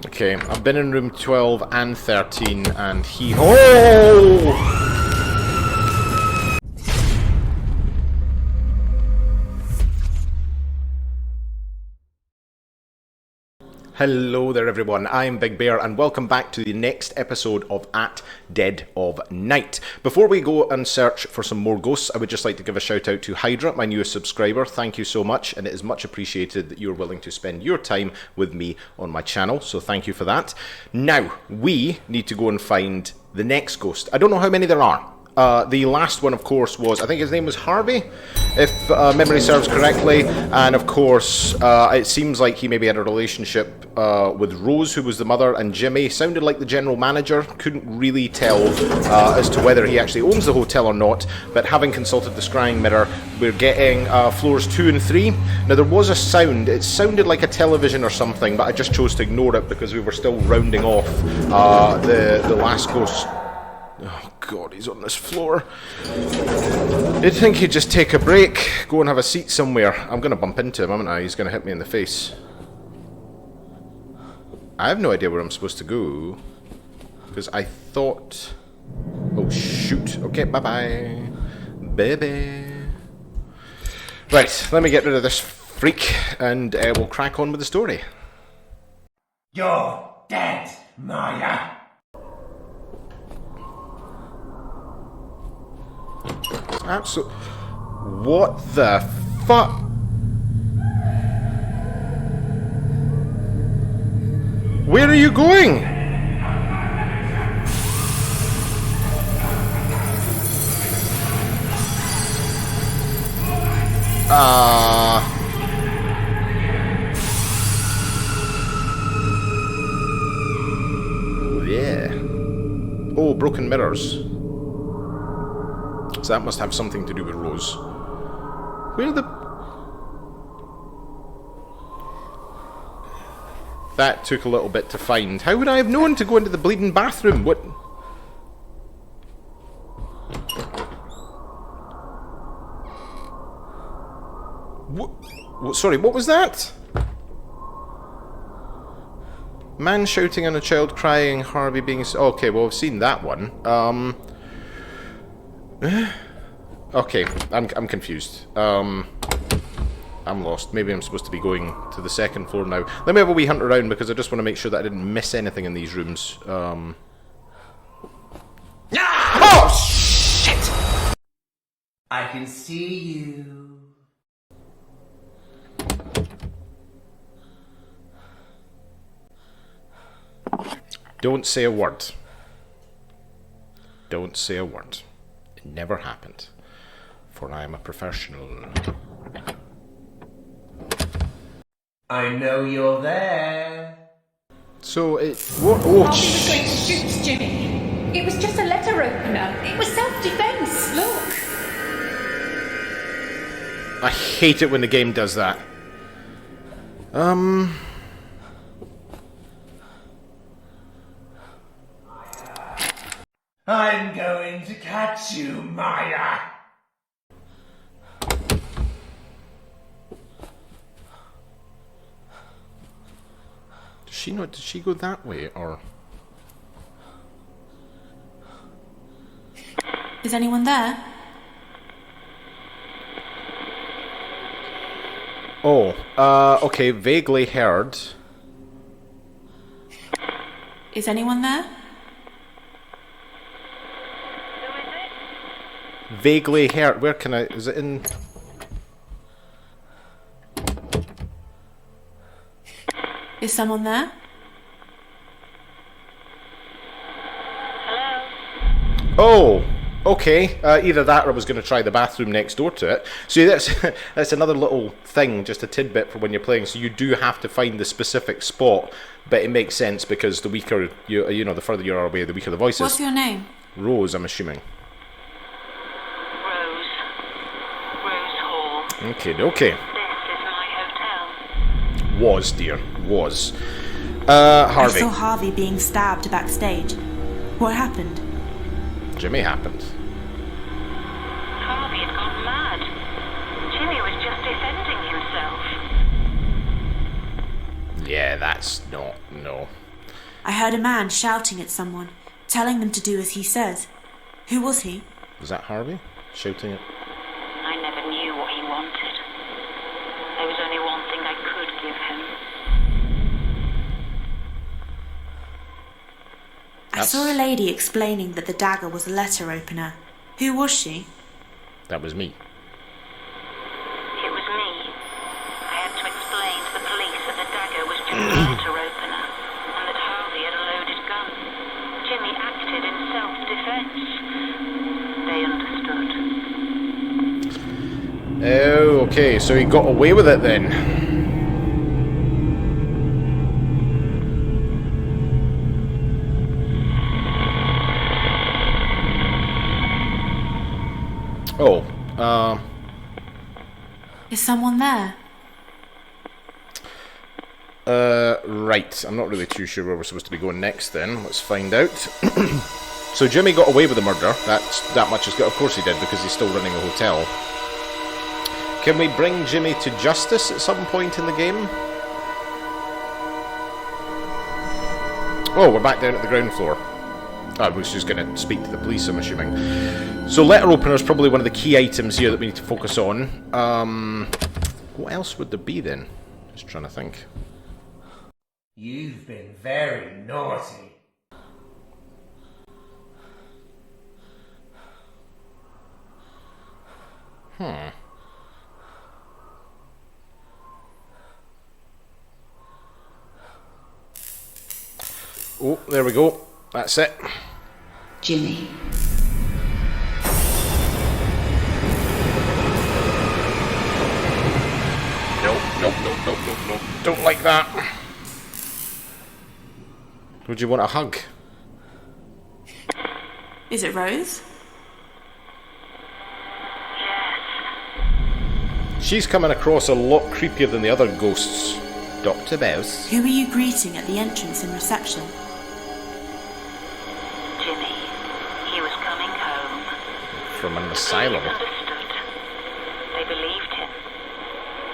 Okay, I've been in room 12 and 13, and he... Oh! Hello there everyone, I'm Big Bear and welcome back to the next episode of At Dead of Night. Before we go and search for some more ghosts, I would just like to give a shout out to Hydra, my newest subscriber. Thank you so much, and it is much appreciated that you're willing to spend your time with me on my channel, so thank you for that. Now, we need to go and find the next ghost. I don't know how many there are. The last one, of course, was, I think his name was Harvey, if memory serves correctly, and of course, it seems like he maybe had a relationship with Rose, who was the mother, and Jimmy. Sounded like the general manager, couldn't really tell as to whether he actually owns the hotel or not, but having consulted the scrying mirror, we're getting floors 2 and 3. Now, there was a sound, it sounded like a television or something, but I just chose to ignore it because we were still rounding off the last ghost. Oh god, he's on this floor. You'd think he'd just take a break, go and have a seat somewhere. I'm going to bump into him, haven't I? He's going to hit me in the face. I have no idea where I'm supposed to go, because I thought... Oh shoot. Okay, bye-bye. Baby. Right, let me get rid of this freak, and we'll crack on with the story. You're dead, Maya. Absolutely. What the fuck? Where are you going? Yeah. Oh, broken mirrors. So that must have something to do with Rose. Where the... That took a little bit to find. How would I have known to go into the bleeding bathroom? What... What? Sorry, what was that? Man shouting and a child crying, Harvey being... Okay, well, I've seen that one. Okay, I'm confused. I'm lost. Maybe I'm supposed to be going to the second floor now. Let me have a wee hunt around because I just want to make sure that I didn't miss anything in these rooms. Oh, shit! I can see you. Don't say a word. Don't say a word. It never happened. For I am a professional. I know you're there. So it... What? Oh, Harvey was going to shoot Jimmy. It was just a letter opener. It was self-defense. Look. I hate it when the game does that. I'm going to catch you, Maya. Did she go that way, or... Is anyone there? Oh, okay, vaguely heard. Is anyone there? Vaguely heard. Where can I... Is it in... Is someone there? Oh, okay. Either that or I was going to try the bathroom next door to it. See, that's another little thing, just a tidbit for when you're playing. So you do have to find the specific spot, but it makes sense because the weaker, you know, the further you are away, the weaker the voice is. What's your name? Rose, I'm assuming. Rose Hall. Okay. This is my hotel. Was, dear. Was. Harvey. I saw Harvey being stabbed backstage. What happened? Jimmy happened. Harvey had gone mad. Jimmy was just defending himself. Yeah, that's not... No. I heard a man shouting at someone, telling them to do as he says. Who was he? Was that Harvey? Shouting at... I never knew what he wanted. There was only one thing I could give him. I saw a lady explaining that the dagger was a letter opener. Who was she? That was me. It was me. I had to explain to the police that the dagger was just a letter opener and that Harvey had a loaded gun. Jimmy acted in self-defense. They understood. Oh, okay, so he got away with it then. Oh, Is someone there? right. I'm not really too sure where we're supposed to be going next then. Let's find out. So Jimmy got away with the murder. That much is good. Of course he did, because he's still running a hotel. Can we bring Jimmy to justice at some point in the game? Oh, we're back down at the ground floor. I was just going to speak to the police, I'm assuming. So letter opener is probably one of the key items here that we need to focus on. What else would there be then? Just trying to think. You've been very naughty. Oh, there we go. That's it. Jimmy. Nope. Don't like that. Would you want a hug? Is it Rose? She's coming across a lot creepier than the other ghosts. Dr. Mouse. Who were you greeting at the entrance in reception? Jimmy, he was coming home. From an The asylum. police understood. They believed him.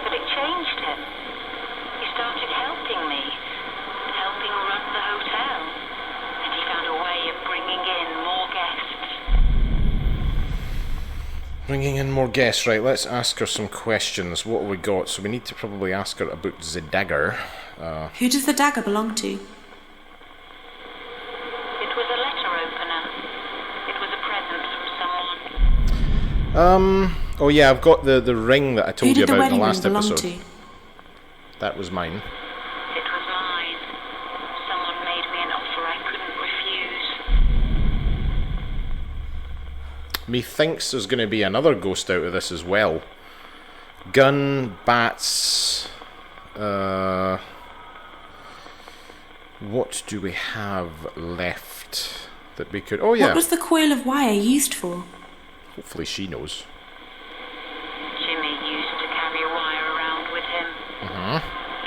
But it changed him. He started helping me. Helping run the hotel. And he found a way of bringing in more guests. Bringing in more guests. Right, let's ask her some questions. What have we got? So we need to probably ask her about the dagger. Who does the dagger belong to? It was a letter opener. It was a present from someone. Oh yeah, I've got the ring that I Who told you did the about in the wedding ring last belong episode. to? That was mine. It was mine. Someone made me an offer I couldn't refuse. Methinks there's going to be another ghost out of this as well. Gun, bats. What do we have left that we could... Oh yeah, What was the coil of wire used for? hopefully she knows. Jimmy used to carry a wire around with him. He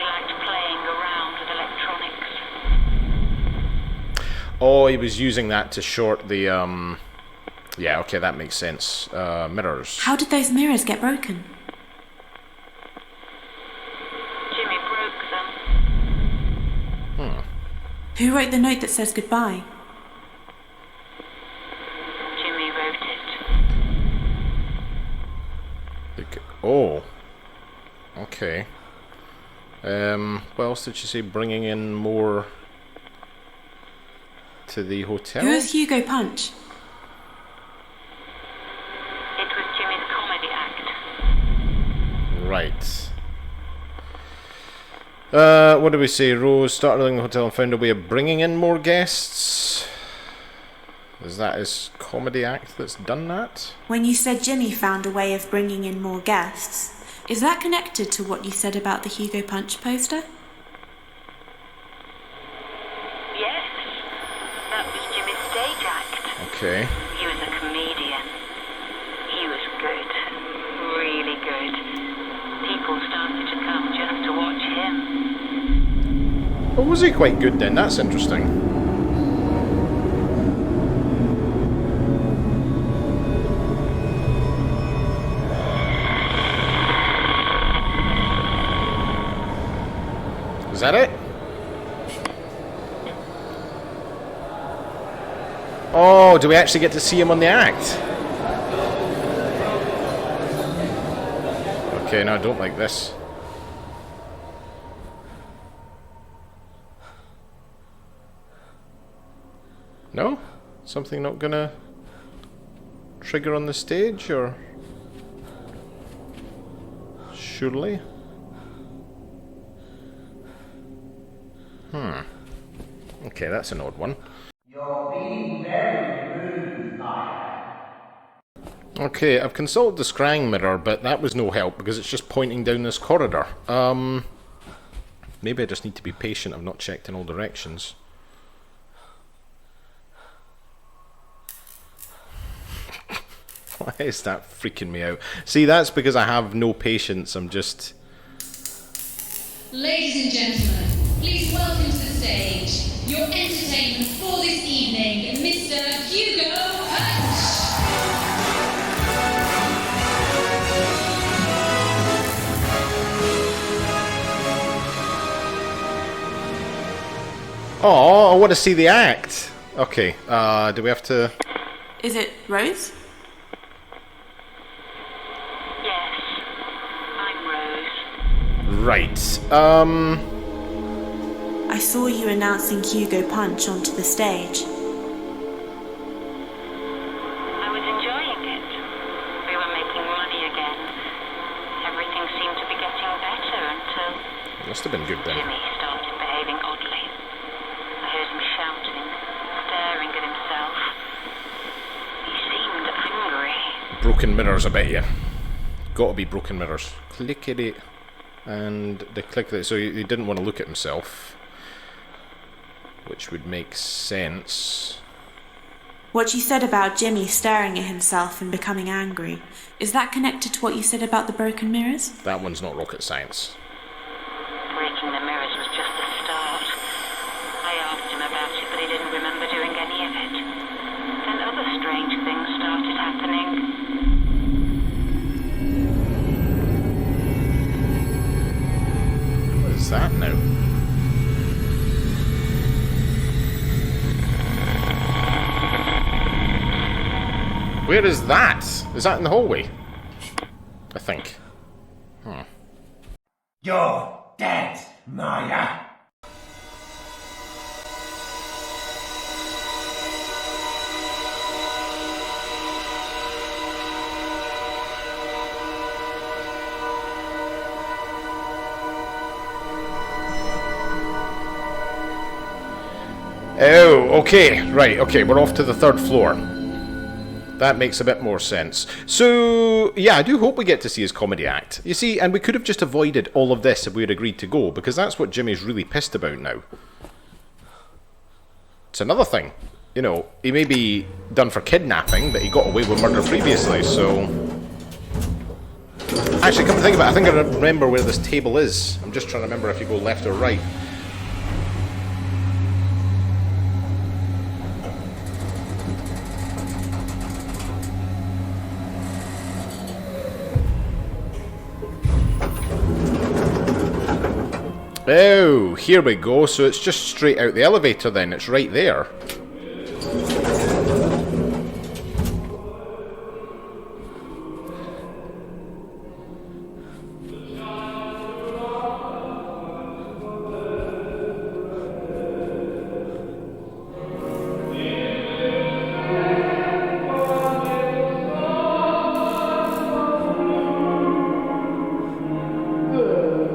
liked playing around with electronics. Oh, he was using that to short the... Yeah, okay, that makes sense. Mirrors. How did those mirrors get broken? Jimmy broke them. Who wrote the note that says goodbye? Jimmy wrote it. Oh. Okay. What else did she say? Bringing in more to the hotel? Who is Hugo Punch? It was Jimmy's comedy act. Right. What did we say? Rose started running the hotel and found a way of bringing in more guests. Is that his comedy act that's done that? When you said Jimmy found a way of bringing in more guests, is that connected to what you said about the Hugo Punch poster? Yes, that was Jimmy's stage act. Okay. He was a comedian. He was good. Really good. People started to come just to watch him. Oh, was he quite good then? That's interesting. Is that it? Oh, do we actually get to see him on the act? Okay, no, I don't like this. No? Something not gonna trigger on the stage, or... Surely? Okay, that's an odd one. You're being very rude, Maya. Okay, I've consulted the scrying mirror, but that was no help because it's just pointing down this corridor. Maybe I just need to be patient. I've not checked in all directions. Why is that freaking me out? See, that's because I have no patience. I'm just... Ladies and gentlemen, please welcome to the stage your entertainment for this evening, Mr. Hugo Punch. Oh, I want to see the act. Okay, do we have to... Is it Rose? Yes, I'm Rose. Right, I saw you announcing Hugo Punch onto the stage. I was enjoying it. We were making money again. Everything seemed to be getting better until must have been good then. Jimmy started behaving oddly. I heard him shouting, staring at himself. He seemed angry. Broken mirrors, I bet you. Gotta be broken mirrors. Clickety. And the clickety. So he didn't want to look at himself. Which would make sense. What you said about Jimmy staring at himself and becoming angry, is that connected to what you said about the broken mirrors? That one's not rocket science. Breaking the mirrors was just the start. I asked him about it, but he didn't remember doing any of it. Then other strange things started happening. What is that now? Where is that? Is that in the hallway? I think. You're dead, Maya. Oh, okay. Right, okay, we're off to the third floor. That makes a bit more sense. So, yeah, I do hope we get to see his comedy act. You see, and we could have just avoided all of this if we had agreed to go, because that's what Jimmy's really pissed about now. It's another thing. You know, he may be done for kidnapping, but he got away with murder previously, so... Actually, come to think of it, I think I remember where this table is. I'm just trying to remember if you go left or right. Oh, here we go. So it's just straight out the elevator then. It's right there.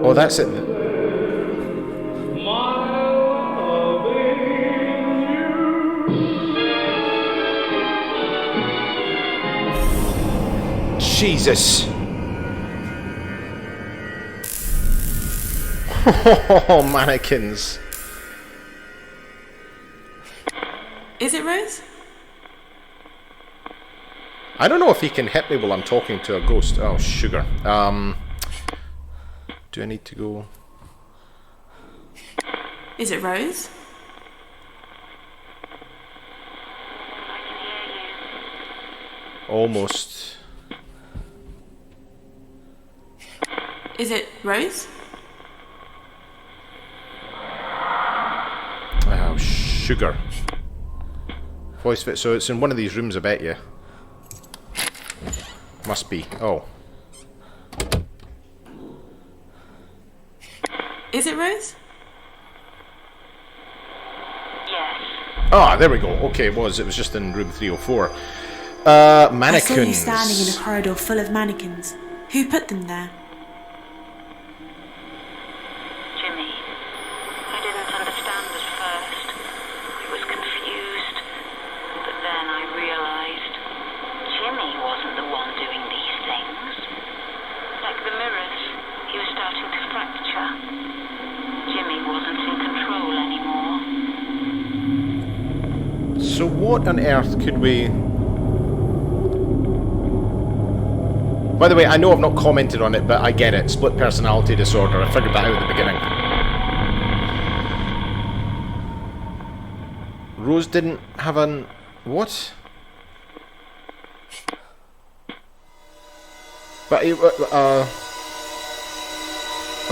Oh, that's it. Jesus. Oh, mannequins. Is it Rose? I don't know if he can hit me while I'm talking to a ghost. Oh, sugar. Do I need to go? Is it Rose? Almost. Is it Rose? Oh, sugar. Voice fit. So it's in one of these rooms, I bet you. Must be. Oh. Is it Rose? Yes. Ah, there we go. Okay, it was just in room 304. Mannequins. I saw you standing in a corridor full of mannequins. Who put them there? Jimmy. I didn't understand at first. I was confused. But then I realized Jimmy wasn't the one doing these things. Like the mirrors, he was starting to fracture. Jimmy wasn't in control anymore. So what on earth could we... By the way, I know I've not commented on it, but I get it. Split personality disorder. I figured that out at the beginning. Rose didn't have an... What? But I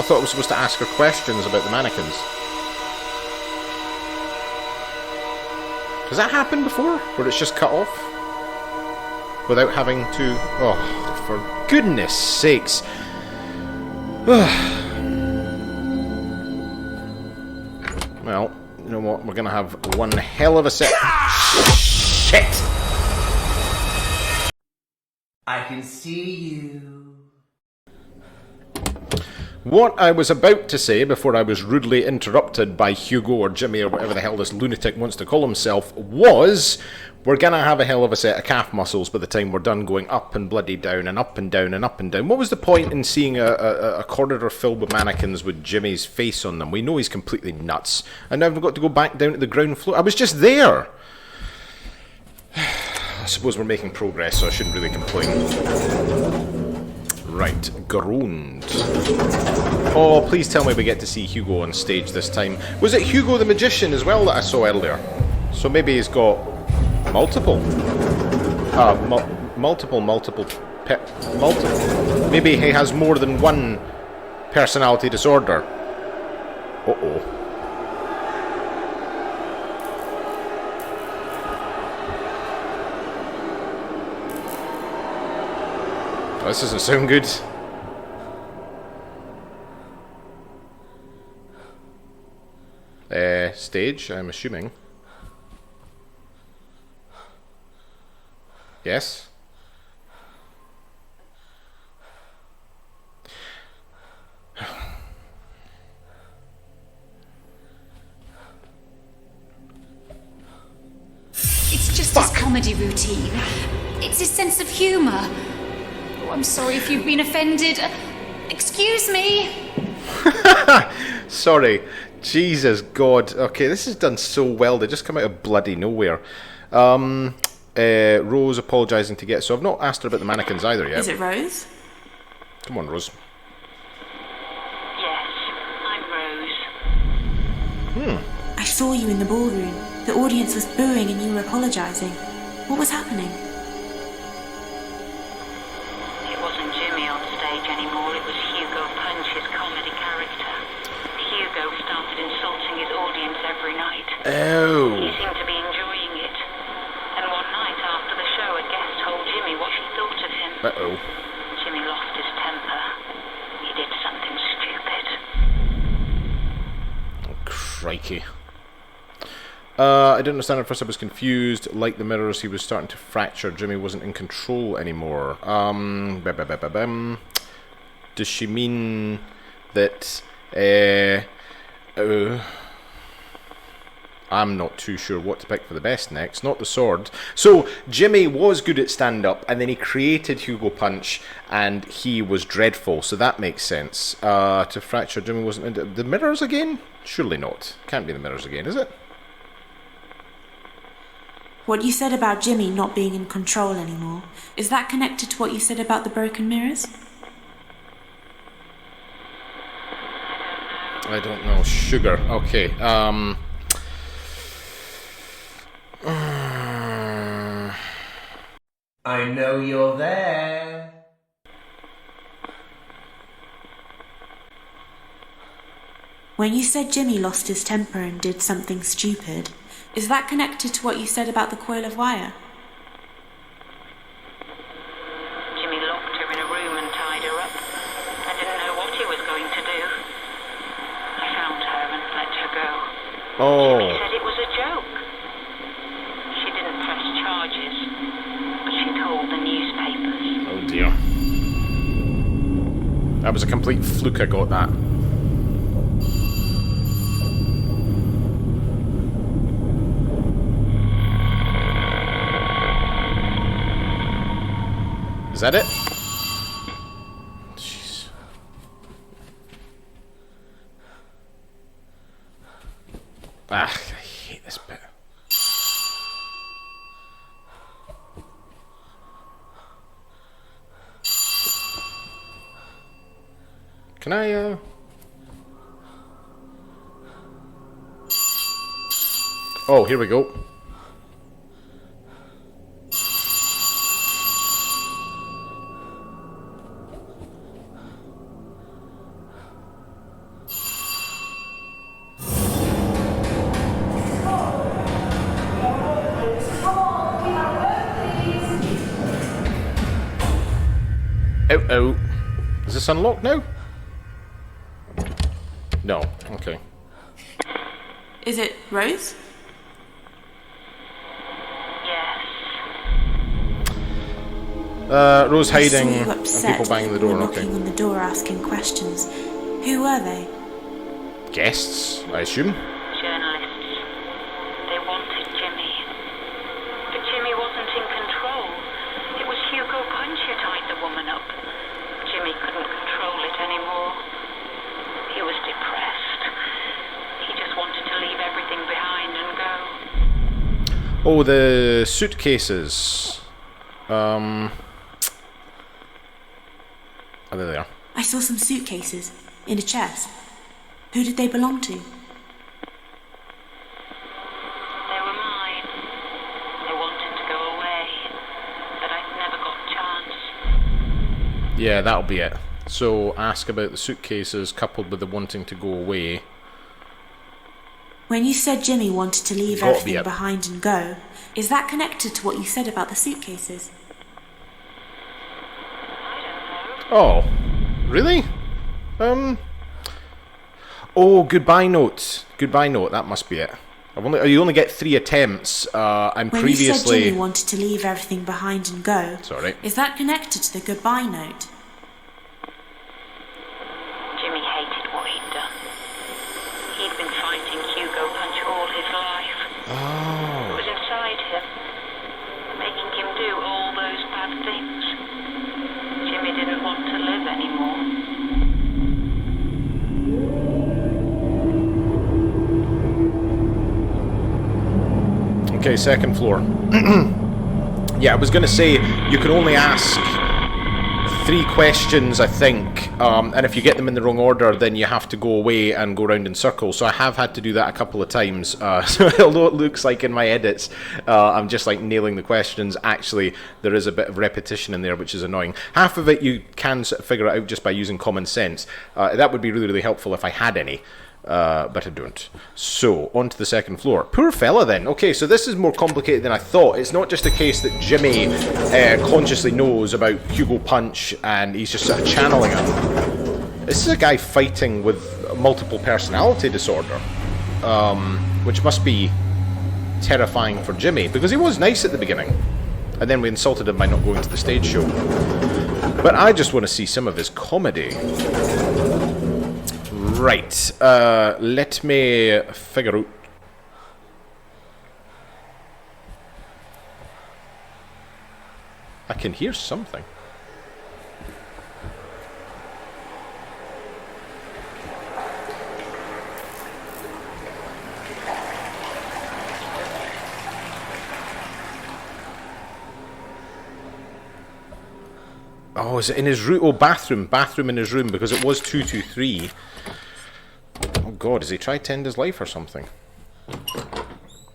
thought I was supposed to ask her questions about the mannequins. Has that happened before? Where it's just cut off? Without having to... Oh, for goodness sakes. Well, you know what? We're going to have one hell of a set... Shit! I can see you. What I was about to say before I was rudely interrupted by Hugo or Jimmy or whatever the hell this lunatic wants to call himself was, we're gonna have a hell of a set of calf muscles by the time we're done going up and bloody down and up and down and up and down. What was the point in seeing a corridor filled with mannequins with Jimmy's face on them? We know he's completely nuts. And now I've got to go back down to the ground floor. I was just there! I suppose we're making progress, so I shouldn't really complain. Right, groaned. Oh, please tell me we get to see Hugo on stage this time. Was it Hugo the Magician as well that I saw earlier? So maybe he's got multiple. Multiple. Maybe he has more than one personality disorder. Uh-oh. This doesn't sound good. Stage, I'm assuming. Yes? It's just his comedy routine. It's his sense of humour. Oh, I'm sorry if you've been offended. Excuse me. Sorry. Jesus God. Okay, this is done so well. They just come out of bloody nowhere. Rose apologising to get... So I've not asked her about the mannequins either yet. Is it Rose? Come on, Rose. Yes, I'm Rose. I saw you in the ballroom. The audience was booing and you were apologising. What was happening? It wasn't Jimmy on stage anymore, it was Hugo Punch, his comedy character. Hugo started insulting his audience every night. Oh. He seemed to be enjoying it. And one night after the show, a guest told Jimmy what she thought of him. Uh-oh. Jimmy lost his temper. He did something stupid. Oh, crikey. I didn't understand at first. I was confused. Like the mirrors, he was starting to fracture. Jimmy wasn't in control anymore. Does she mean that... I'm not too sure what to pick for the best next. Not the sword. So, Jimmy was good at stand-up, and then he created Hugo Punch, and he was dreadful, so that makes sense. To fracture, Jimmy wasn't into... The mirrors again? Surely not. Can't be the mirrors again, is it? What you said about Jimmy not being in control anymore, is that connected to what you said about the broken mirrors? I don't know. Sugar. Okay. I know you're there. When you said Jimmy lost his temper and did something stupid, is that connected to what you said about the coil of wire? Jimmy locked her in a room and tied her up. I didn't know what he was going to do. I found her and let her go. Jimmy Oh. said it was a joke. She didn't press charges, but she told the newspapers. Oh dear. That was a complete fluke I got that. Is that it? Jeez. Ah, I hate this bit. Can I, Oh, here we go. Oh. Is this unlocked now? No. Okay. Is it Rose? Yes. Rose I saw hiding you and upset people banging the when you door. were knocking Okay. on the door asking questions. Who were they? Guests, I assume. Journalists. They wanted Jimmy. But Jimmy wasn't in control. It was Hugo Punch who tied the woman up. Jimmy couldn't control it anymore. He was depressed. He just wanted to leave everything behind and go. Oh, the suitcases. Oh, there they are. I saw some suitcases in a chest. Who did they belong to? They were mine. They wanted to go away, but I never got a chance. Yeah, that'll be it. So, ask about the suitcases coupled with the wanting to go away. When you said Jimmy wanted to leave Gotta be everything it. behind and go, is that connected to what you said about the suitcases? I don't know. Oh, really? Oh, goodbye note. Goodbye note. That must be it. You only get 3 attempts. And When you said previously. Jimmy wanted to leave everything behind and go, Sorry. is that connected to the goodbye note? Jimmy hated what he'd done. He'd been fighting Hugo Punch all his life. It Oh. was inside him, making him do all those bad things. Jimmy didn't want to live anymore. Okay, second floor. Yeah, I was going to say, you can only ask 3 questions, I think, and if you get them in the wrong order, then you have to go away and go round in circles. So I have had to do that a couple of times. So although it looks like in my edits, I'm just like nailing the questions, actually there is a bit of repetition in there, which is annoying. Half of it you can sort of figure it out just by using common sense. That would be really, really helpful if I had any. But I don't. So, on to the second floor. Poor fella then. Okay, so this is more complicated than I thought. It's not just a case that Jimmy consciously knows about Hugo Punch and he's just sort of channeling him. This is a guy fighting with multiple personality disorder, which must be terrifying for Jimmy, because he was nice at the beginning. And then we insulted him by not going to the stage show. But I just want to see some of his comedy. Right, let me figure out. I can hear something. Oh, is it in his room? Oh, bathroom in his room, because it was 223. Oh god, has he tried to end his life or something?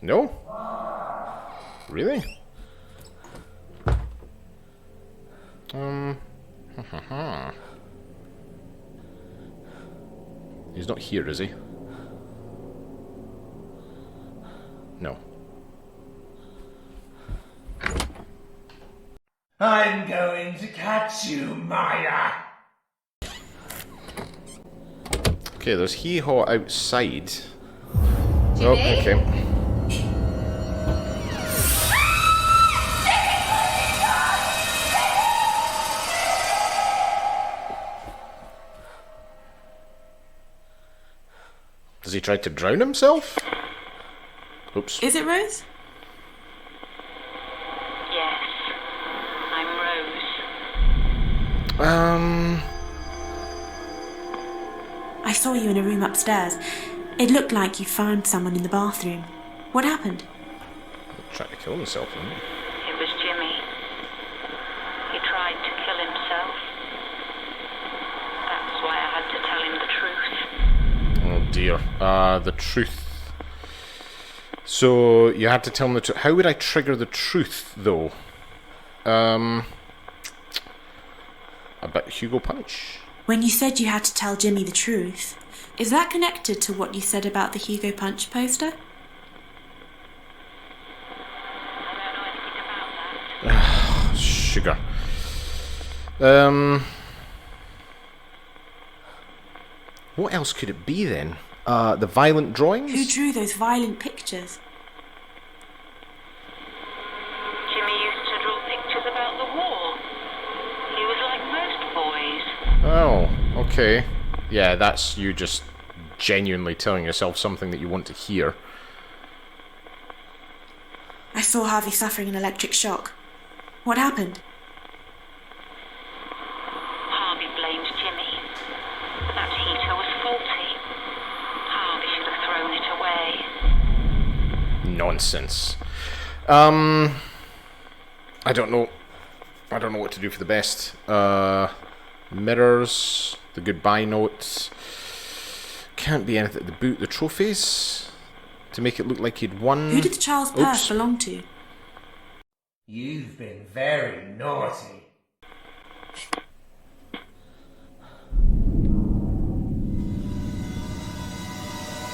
No? Really? He's not here, is he? No. I'm going to catch you, Maya. Okay, there's hee-haw outside. Jimmy? Oh, okay. Does he try to drown himself? Oops. Is it Rose? Yes, I'm Rose. I saw you in a room upstairs. It looked like you'd found someone in the bathroom. What happened? Trying to kill himself, isn't he? It was Jimmy. He tried to kill himself. That's why I had to tell him the truth. Oh dear. The truth. So, you had to tell him the truth. How would I trigger the truth, though? I bet Hugo Punch. When you said you had to tell Jimmy the truth, is that connected to what you said about the Hugo Punch poster? I don't know anything about that. Sugar. What else could it be then? The violent drawings? Who drew those violent pictures? Jimmy used to draw pictures about the war. He was like most boys. Oh, okay. Yeah, that's you just genuinely telling yourself something that you want to hear. I saw Harvey suffering an electric shock. What happened? Harvey blamed Jimmy. That heater was faulty. Harvey should have thrown it away. Nonsense. I don't know. I don't know what to do for the best. Mirrors, the goodbye notes. Can't be anything. The boot, the trophies, to make it look like he'd won. Who did the child's purse belong to? You've been very naughty.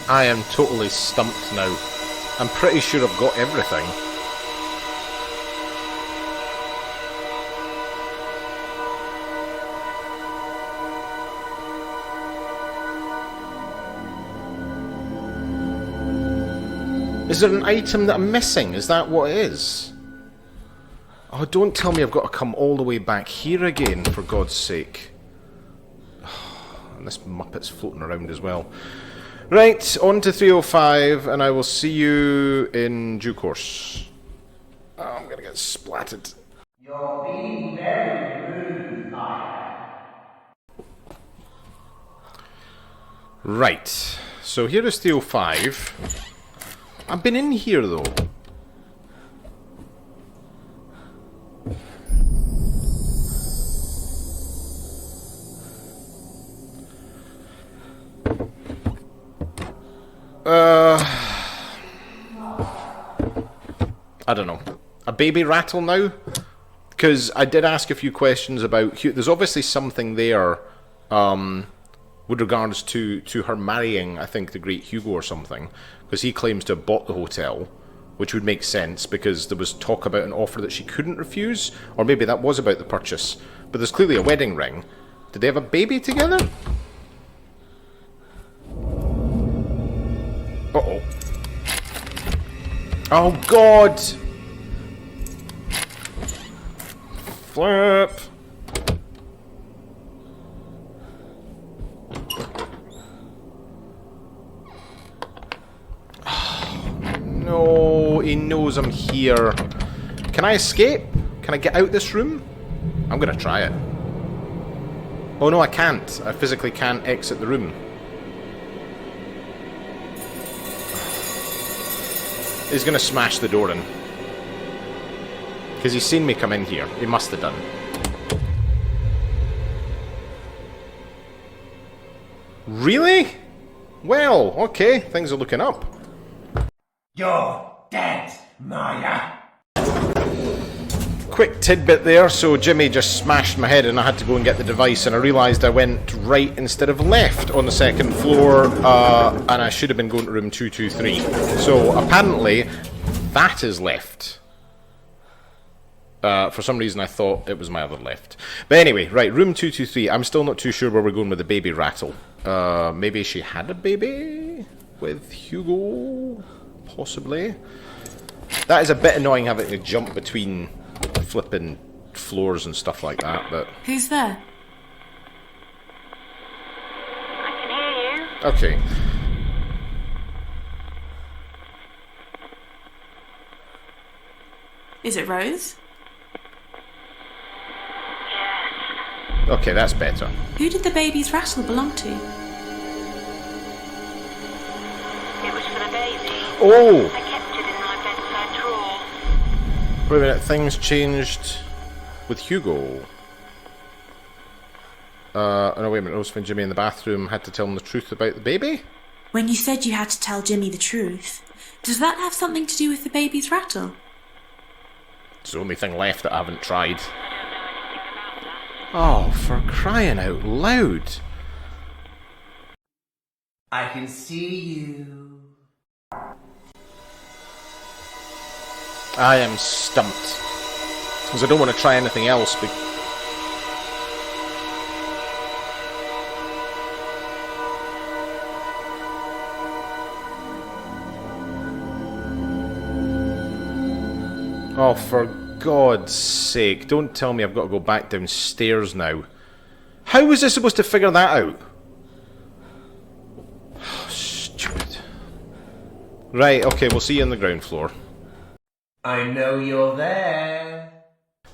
I am totally stumped now. I'm pretty sure I've got everything. Is there an item that I'm missing? Is that what it is? Oh, don't tell me I've got to come all the way back here again, for God's sake. And this Muppet's floating around as well. Right, on to 305, and I will see you in due course. Oh, I'm going to get splattered. You're being very rude, Maya. Right, so here is 305. I've been in here, though. I don't know. A baby rattle now? Because I did ask a few questions about... There's obviously something there with regards to her marrying, I think, the great Hugo or something. Because he claims to have bought the hotel, which would make sense because there was talk about an offer that she couldn't refuse. Or maybe that was about the purchase. But there's clearly a wedding ring. Did they have a baby together? Uh-oh. Oh, God! Flip! No, he knows I'm here. Can I escape? Can I get out this room? I'm gonna try it. Oh no, I can't. I physically can't exit the room. He's gonna smash the door in. Because he's seen me come in here. He must have done. Really? Well, okay. Things are looking up. You're dead, Maya. Quick tidbit there, so Jimmy just smashed my head and I had to go and get the device, and I realised I went right instead of left on the second floor, and I should have been going to room 223. So apparently that is left. For some reason I thought it was my other left. But anyway, right, room 223. I'm still not too sure where we're going with the baby rattle. Maybe she had a baby with Hugo? Possibly. That is a bit annoying having to jump between flipping floors and stuff like that, but... Who's there? I can hear you. Okay. Is it Rose? Yes. Okay, that's better. Who did the baby's rattle belong to? It was for the baby. Oh! I kept it in my bedside drawer. Wait a minute, things changed with Hugo. Oh no, wait a minute, it was when Jimmy in the bathroom had to tell him the truth about the baby? When you said you had to tell Jimmy the truth, does that have something to do with the baby's rattle? It's the only thing left that I haven't tried. I don't know anything about that. Oh, for crying out loud. I can see you. I am stumped. Because I don't want to try anything else. Oh, for God's sake, don't tell me I've got to go back downstairs now. How was I supposed to figure that out? Stupid. Right, okay, we'll see you on the ground floor. I know you're there.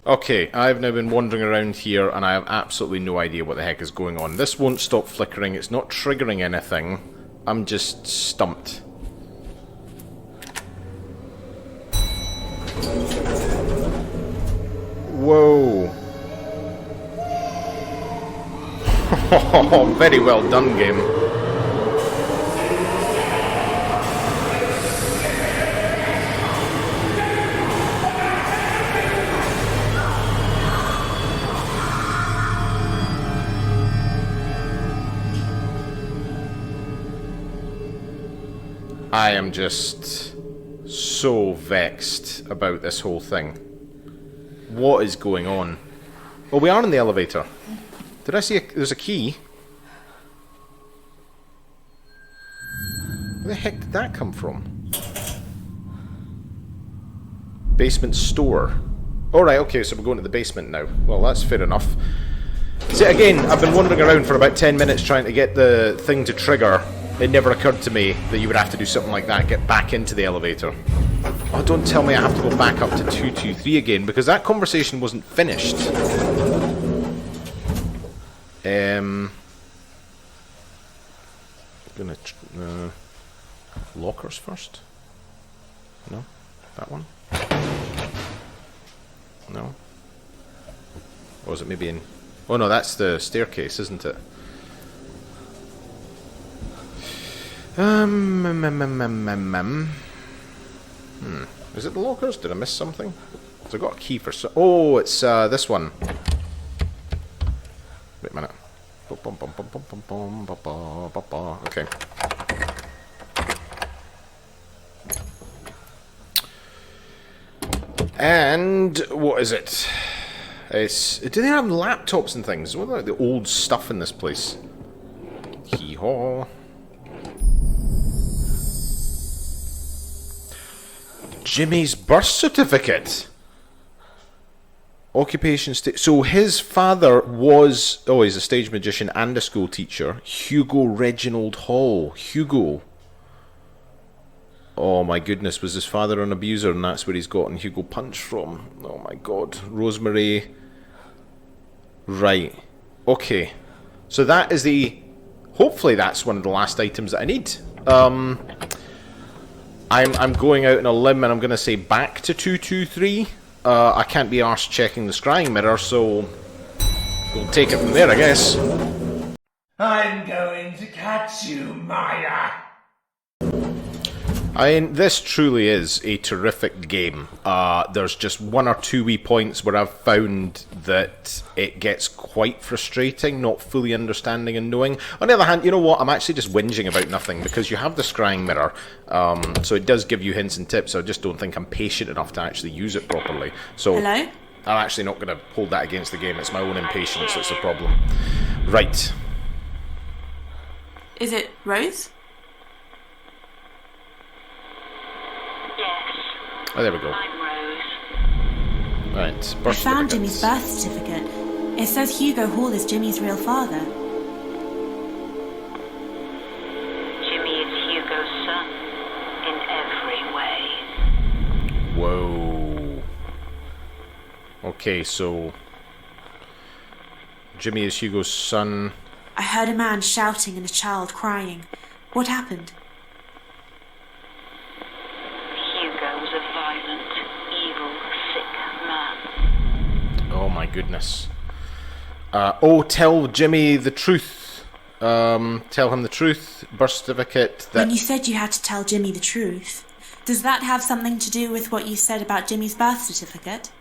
Okay, I've now been wandering around here and I have absolutely no idea what the heck is going on. This won't stop flickering, it's not triggering anything. I'm just stumped. Whoa. Very well done, game. I am just so vexed about this whole thing. What is going on? Well, we are in the elevator. Did I see there's a key? Where the heck did that come from? Basement store. Alright, okay, so we're going to the basement now. Well, that's fair enough. See, again, I've been wandering around for about 10 minutes trying to get the thing to trigger. It never occurred to me that you would have to do something like that, get back into the elevator. Oh, don't tell me I have to go back up to 223 again, because that conversation wasn't finished. Gonna lockers first? No? That one? No? Or is it maybe in... Oh no, that's the staircase, isn't it? Is it the lockers? Did I miss something? So I got a key for... Oh, it's this one. Wait a minute. Okay. And what is it? It's... Do they have laptops and things? What about the old stuff in this place? Hee-haw. Jimmy's birth certificate. Occupation so his father was... Oh, he's a stage magician and a school teacher. Hugo Reginald Hall. Hugo. Oh my goodness, was his father an abuser and that's where he's gotten Hugo Punch from? Oh my god. Rosemary. Right. Okay. So that is the... Hopefully that's one of the last items that I need. I'm going out on a limb and I'm going to say back to 223. I can't be arsed checking the scrying mirror, so we'll take it from there, I guess. I'm going to catch you, Maya. I mean, this truly is a terrific game. There's just one or two wee points where I've found that it gets quite frustrating, not fully understanding and knowing. On the other hand, you know what? I'm actually just whinging about nothing, because you have the scrying mirror, so it does give you hints and tips. I just don't think I'm patient enough to actually use it properly. So Hello? I'm actually not going to hold that against the game. It's my own impatience that's the problem. Right. Is it Rose? Yes, Oh, there we go. I'm Rose. Right. I Birth found certificates. Jimmy's birth certificate. It says Hugo Hall is Jimmy's real father. Jimmy is Hugo's son in every way. Whoa. Okay, so Jimmy is Hugo's son. I heard a man shouting and a child crying. What happened? Hugo was a violent, evil, sick man. Oh my goodness. Tell Jimmy the truth. Tell him the truth. Birth certificate. When That you said you had to tell Jimmy the truth, does that have something to do with what you said about Jimmy's birth certificate?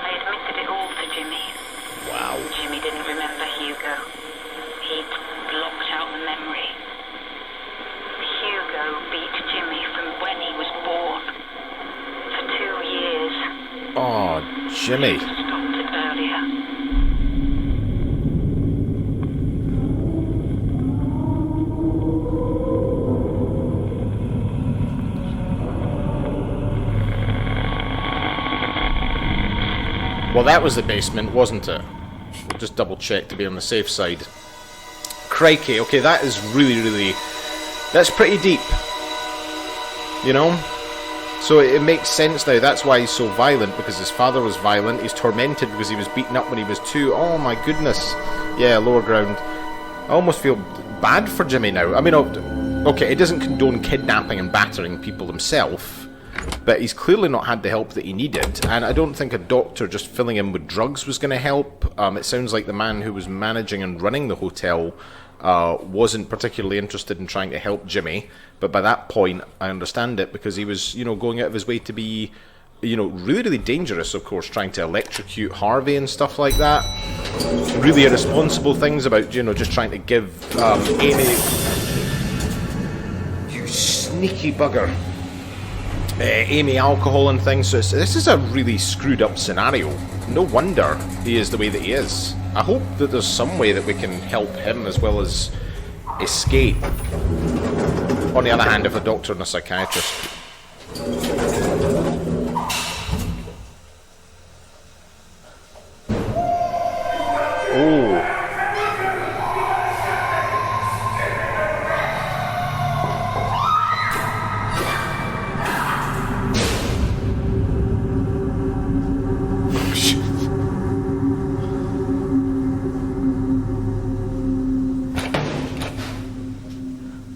I admitted it all to Jimmy. Wow. Jimmy didn't remember Hugo. He'd blocked out the memory. Hugo beat Jimmy from when he was born. For 2 years. Oh, Jimmy. Stopped it earlier. Well, that was the basement, wasn't it? We'll just double check to be on the safe side. Crikey. Okay, that is really... That's pretty deep. You know? So it makes sense now. That's why he's so violent, because his father was violent. He's tormented because he was beaten up when he was 2. Oh my goodness. Yeah, lower ground. I almost feel bad for Jimmy now. I mean, okay, it doesn't condone kidnapping and battering people himself, but he's clearly not had the help that he needed, and I don't think a doctor just filling him with drugs was going to help. It sounds like the man who was managing and running the hotel wasn't particularly interested in trying to help Jimmy, but by that point I understand it, because he was, you know, going out of his way to be, you know, really dangerous, of course, trying to electrocute Harvey and stuff like that. Really irresponsible things about, you know, just trying to give Amy... You sneaky bugger. Amy alcohol and things, so this is a really screwed up scenario. No wonder he is the way that he is. I hope that there's some way that we can help him as well as escape. On the other hand, if a doctor and a psychiatrist... Oh.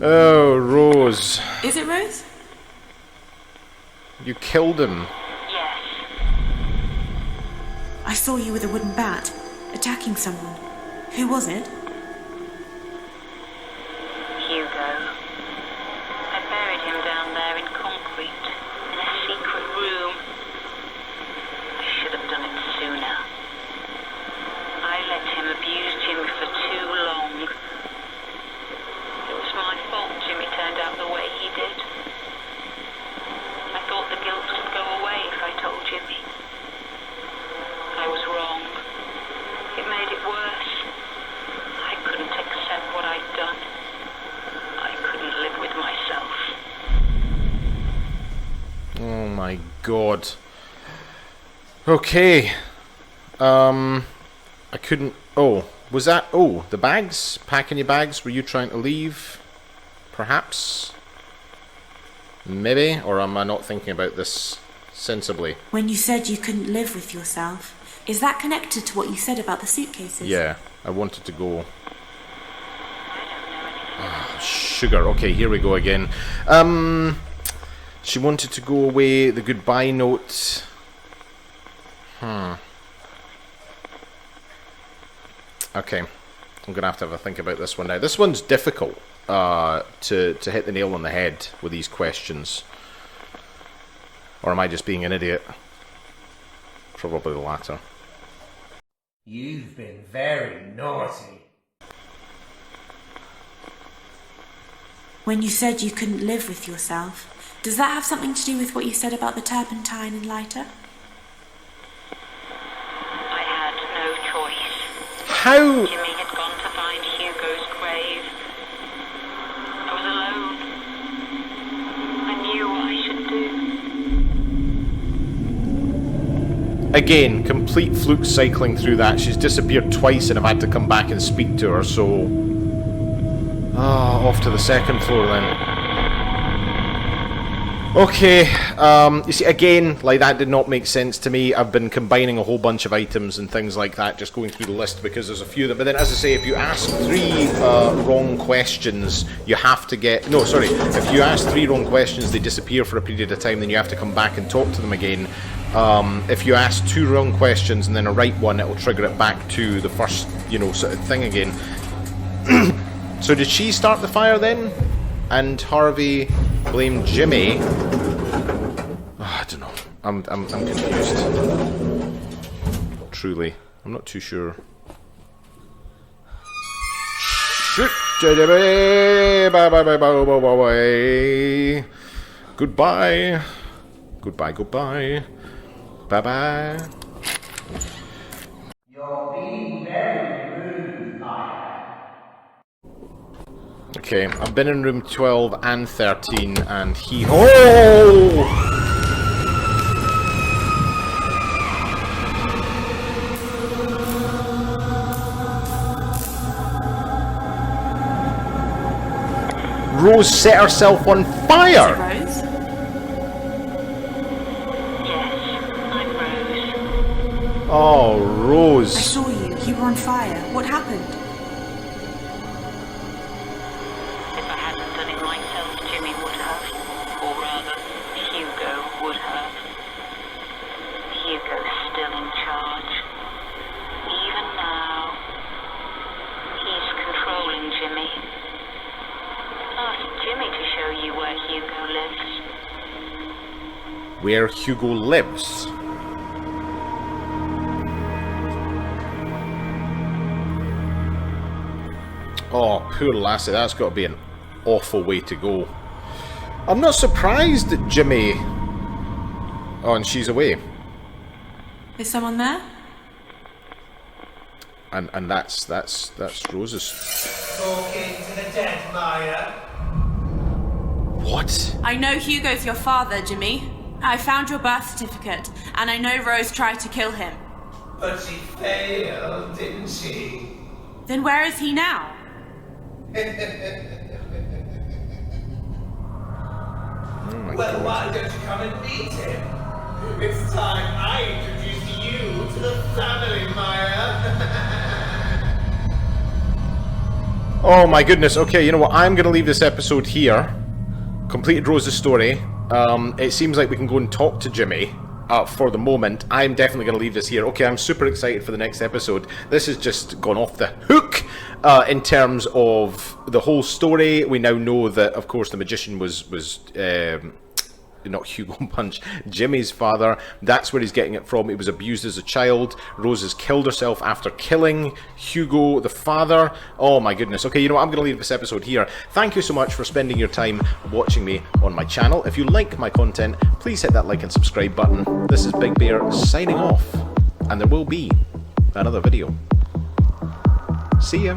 Oh, Rose. Is it Rose? You killed him. Yes. I saw you with a wooden bat, attacking someone. Who was it? Hugo. I buried him down there in concrete, in a secret room. I should have done it sooner. I let him abuse Jimmy for too long. It was my fault Jimmy turned out the way he did. I thought the guilt would go away if I told Jimmy. I was wrong. It made it worse. I couldn't accept what I'd done. I couldn't live with myself. Oh my god. Okay. I couldn't... Oh, was that... Oh, the bags? Packing your bags? Were you trying to leave? Perhaps? Maybe? Or am I not thinking about this sensibly? When you said you couldn't live with yourself, is that connected to what you said about the suitcases? Yeah, I wanted to go... Sugar. Okay, here we go again. She wanted to go away. The goodbye note. Okay. I'm going to have a think about this one now. This one's difficult. to hit the nail on the head with these questions. Or am I just being an idiot? Probably the latter. You've been very naughty. When you said you couldn't live with yourself, does that have something to do with what you said about the turpentine and lighter? I had no choice. How? Jimmy had gone to find Hugo's grave. I was alone. I knew what I should do. Again, complete fluke cycling through that. She's disappeared twice and I've had to come back and speak to her, so... off to the second floor then. Okay, you see, again, like, that did not make sense to me. I've been combining a whole bunch of items and things like that, just going through the list, because there's a few of them. But then, as I say, if you ask 3 wrong questions, you have to get... No, sorry. If you ask 3 wrong questions, they disappear for a period of time, then you have to come back and talk to them again. If you ask 2 wrong questions and then a right one, it will trigger it back to the first, you know, sort of thing again. So did she start the fire then? And Harvey blamed Jimmy? Oh, I don't know. I'm confused. Truly. I'm not too sure. Shoot, Jimmy! Bye bye bye bye bye bye bye. Goodbye. Goodbye, goodbye. Bye bye. You're being very rude, Maya. Okay, I've been in room 12 and 13, and he... Oh! Rose set herself on fire! Rose? Oh, Rose. I saw you. You were on fire. What happened? If I hadn't done it myself, Jimmy would have. Or rather, Hugo would have. Hugo's still in charge. Even now, he's controlling Jimmy. Ask Jimmy to show you where Hugo lives. Where Hugo lives? Oh, poor lassie, that's got to be an awful way to go. I'm not surprised that Jimmy... Oh, and she's away. Is someone there? And that's Rose's... Talking to the dead, Maya. What? I know Hugo's your father, Jimmy. I found your birth certificate, and I know Rose tried to kill him. But she failed, didn't she? Then where is he now? Well, why don't you come and meet him? It's time I introduce you to the family, Maya. Oh my goodness, okay, you know what, I'm going to leave this episode here. Completed Rose's story. It seems like we can go and talk to Jimmy. For the moment, I'm definitely going to leave this here. Okay, I'm super excited for the next episode. This has just gone off the hook in terms of the whole story. We now know that, of course, the magician was not Hugo Punch, Jimmy's father. That's where he's getting it from. He was abused as a child. Rose has killed herself after killing Hugo, the father. Oh my goodness. Okay, you know what? I'm going to leave this episode here. Thank you so much for spending your time watching me on my channel. If you like my content, please hit that like and subscribe button. This is Big Bear signing off, and there will be another video. See ya.